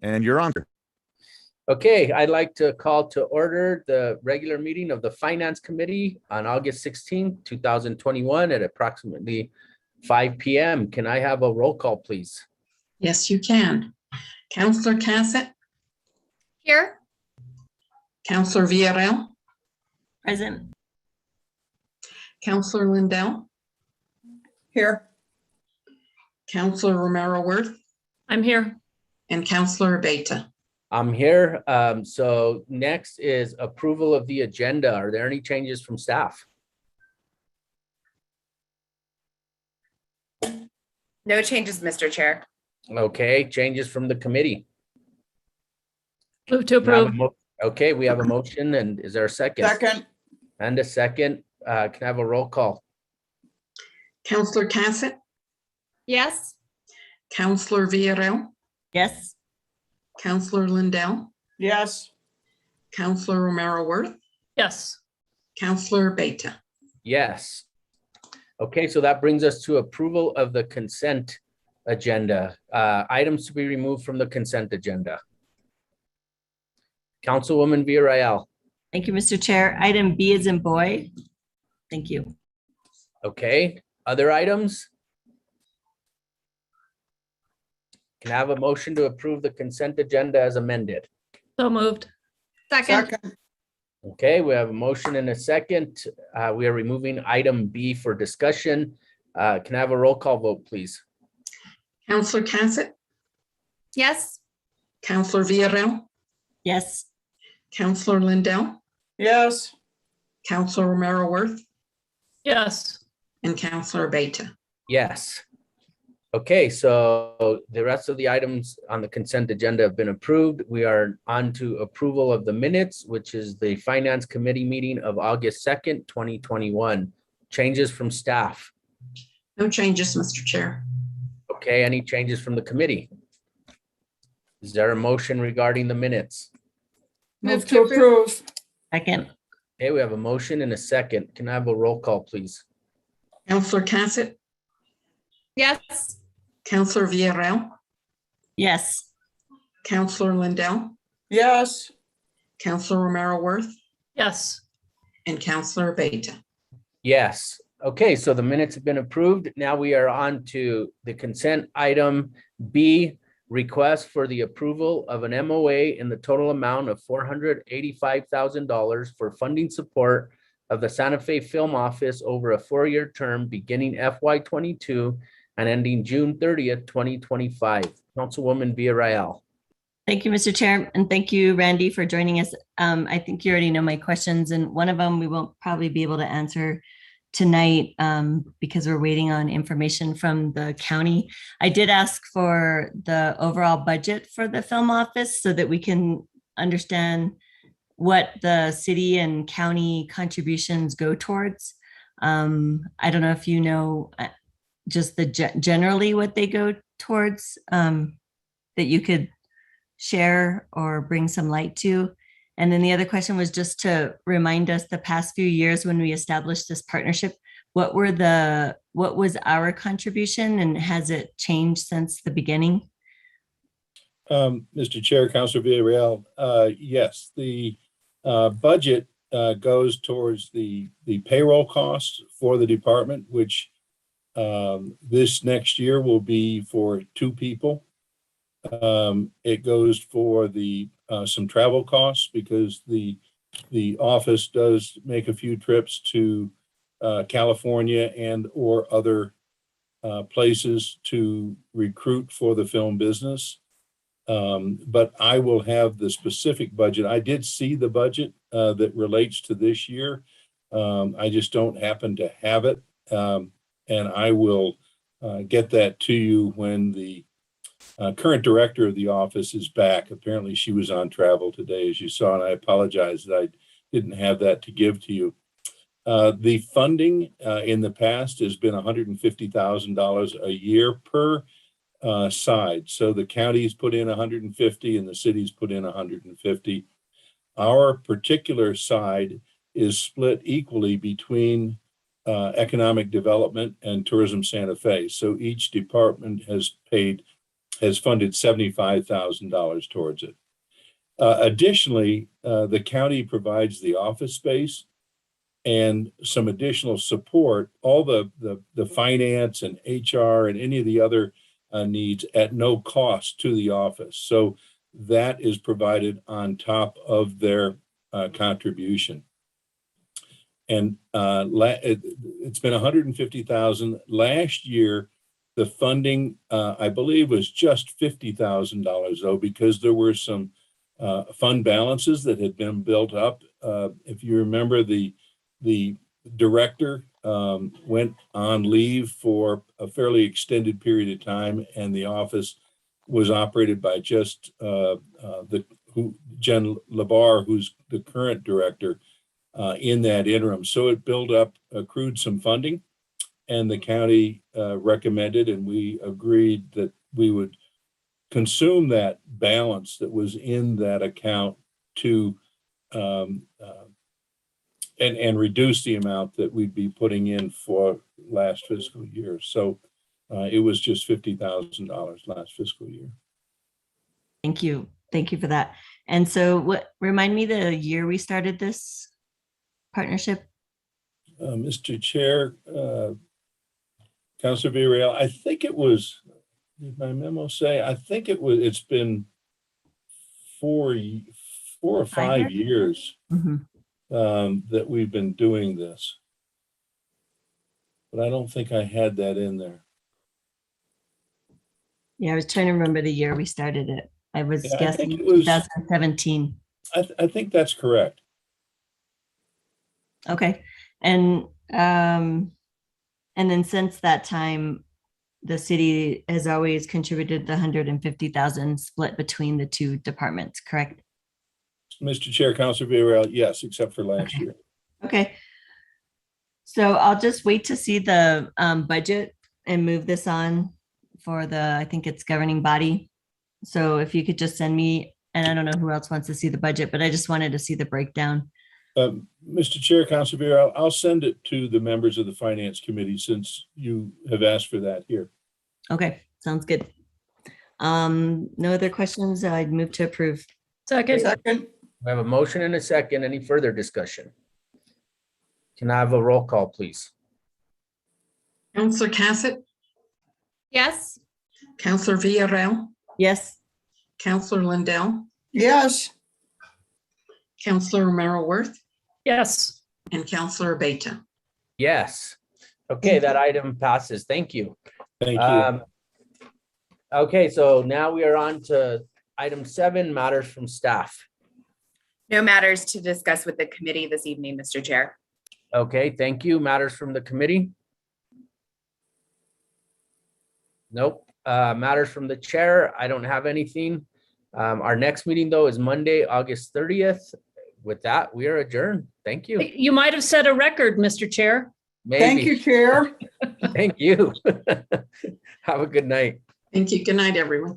And you're on. Okay, I'd like to call to order the regular meeting of the Finance Committee on August 16th, 2021 at approximately 5 p.m. Can I have a roll call, please? Yes, you can. Counselor Cassett, Here. Counselor Villarreal, Present. Counselor Lindell, Here. Counselor Romero Worth, I'm here. and Counselor Beta. I'm here. So next is approval of the agenda. Are there any changes from staff? No changes, Mr. Chair. Okay, changes from the committee. Move to approve. Okay, we have a motion, and is there a second? Second, And a second. Can I have a roll call? Counselor Cassett, Yes. Counselor Villarreal, Yes. Counselor Lindell, yes, Counselor Romero Worth, Yes. Counselor Beta. Yes. Okay, so that brings us to approval of the consent agenda. Items to be removed from the consent agenda. Councilwoman Villarreal. Thank you, Mr. Chair. Item B is in boy. Thank you. Okay, other items? Can I have a motion to approve the consent agenda as amended? So moved. Second. second, Okay, we have a motion and a second. We are removing item B for discussion. Can I have a roll call vote, please? Counselor Cassett, Yes. Counselor Villarreal, Yes. Counselor Lindell, yes, Counselor Romero Worth, Yes. and Counselor Beta. Yes. Okay, so the rest of the items on the consent agenda have been approved. We are on to approval of the minutes, which is the Finance Committee meeting of August 2nd, 2021. Changes from staff. No changes, Mr. Chair. Okay, any changes from the committee? Is there a motion regarding the minutes? move to approve, Second. Okay, we have a motion and a second. Can I have a roll call, please? Counselor Cassett, Yes. Counselor Villarreal, Yes. Counselor Lindell, yes, Counselor Romero Worth, Yes. and Counselor Beta. Yes. Okay, so the minutes have been approved. Now we are on to the consent item B, request for the approval of an MOA in the total amount of $485,000 for funding support of the Santa Fe Film Office over a 4-year term beginning FY22 and ending June 30th, 2025. Councilwoman Villarreal. Thank you, Mr. Chair. And thank you, Randy, for joining us. I think you already know my questions, and one of them we won't probably be able to answer tonight because we're waiting on information from the county. I did ask for the overall budget for the film office so that we can understand what the city and county contributions go towards. I don't know if you know just the generally what they go towards that you could share or bring some light to. And then the other question was just to remind us the past few years when we established this partnership, what was our contribution and has it changed since the beginning? Mr. Chair, Councilor Villarreal, yes, the budget goes towards the payroll costs for the department, which this next year will be for 2 people. It goes for the some travel costs because the office does make a few trips to California and or other places to recruit for the film business. But I will have the specific budget. I did see the budget that relates to this year. I just don't happen to have it. And I will get that to you when the current director of the office is back. Apparently she was on travel today, as you saw, and I apologize that I didn't have that to give to you. The funding in the past has been $150,000 a year per side. So the county's put in 150 and the city's put in 150. Our particular side is split equally between economic development and tourism Santa Fe. So each department has paid has funded $75,000 towards it. Additionally, the county provides the office space and some additional support, all the finance and HR and any of the other needs at no cost to the office. So that is provided on top of their contribution. And it's been $150,000. Last year, the funding, I believe, was just $50,000 though, because there were some fund balances that had been built up. If you remember, the director went on leave for a fairly extended period of time, and the office was operated by just Jen Labar, who's the current director, in that interim. So it accrued some funding, and the county recommended, and we agreed that we would consume that balance that was in that account to and reduce the amount that we'd be putting in for last fiscal year. So it was just $50,000 last fiscal year. Thank you. Thank you for that. And so remind me the year we started this partnership? Mr. Chair, Councilor Villarreal, I think it was, did my memo say, it's been four or five years that we've been doing this. But I don't think I had that in there. Yeah, I was trying to remember the year we started it. I was Yeah, I guessing think it was- 2017. I think that's correct. Okay. And then since that time, the city has always contributed the 150,000 split between the two departments, correct? Mr. Chair, Councilor Villarreal, yes, except for last Okay. year. Okay. So I'll just wait to see the budget and move this on for I think it's governing body. So if you could just send me, and I don't know who else wants to see the budget, but I just wanted to see the breakdown. Mr. Chair, Councilor Villarreal, I'll send it to the members of the Finance Committee since you have asked for that here. Okay, sounds good. No other questions? I'd move to approve. Second. Second. We have a motion and a second. Any further discussion? Can I have a roll call, please? Counselor Cassett, Yes. Counselor Villarreal, Yes. Counselor Lindell, Yes. Counselor Romero Worth, Yes. and Counselor Beta. Yes. Okay, that item passes. Thank you. Thank you. Okay, so now we are on to item 7, matters from staff. No matters to discuss with the committee this evening, Mr. Chair. Okay, thank you. Matters from the committee? Nope. Matters from the chair, I don't have anything. Our next meeting, though, is Monday, August 30th. With that, we are adjourned. Thank you. You might have set a record, Mr. Chair. Maybe. Thank you, Chair. Thank you. Have a good night. Thank you. Good night, everyone.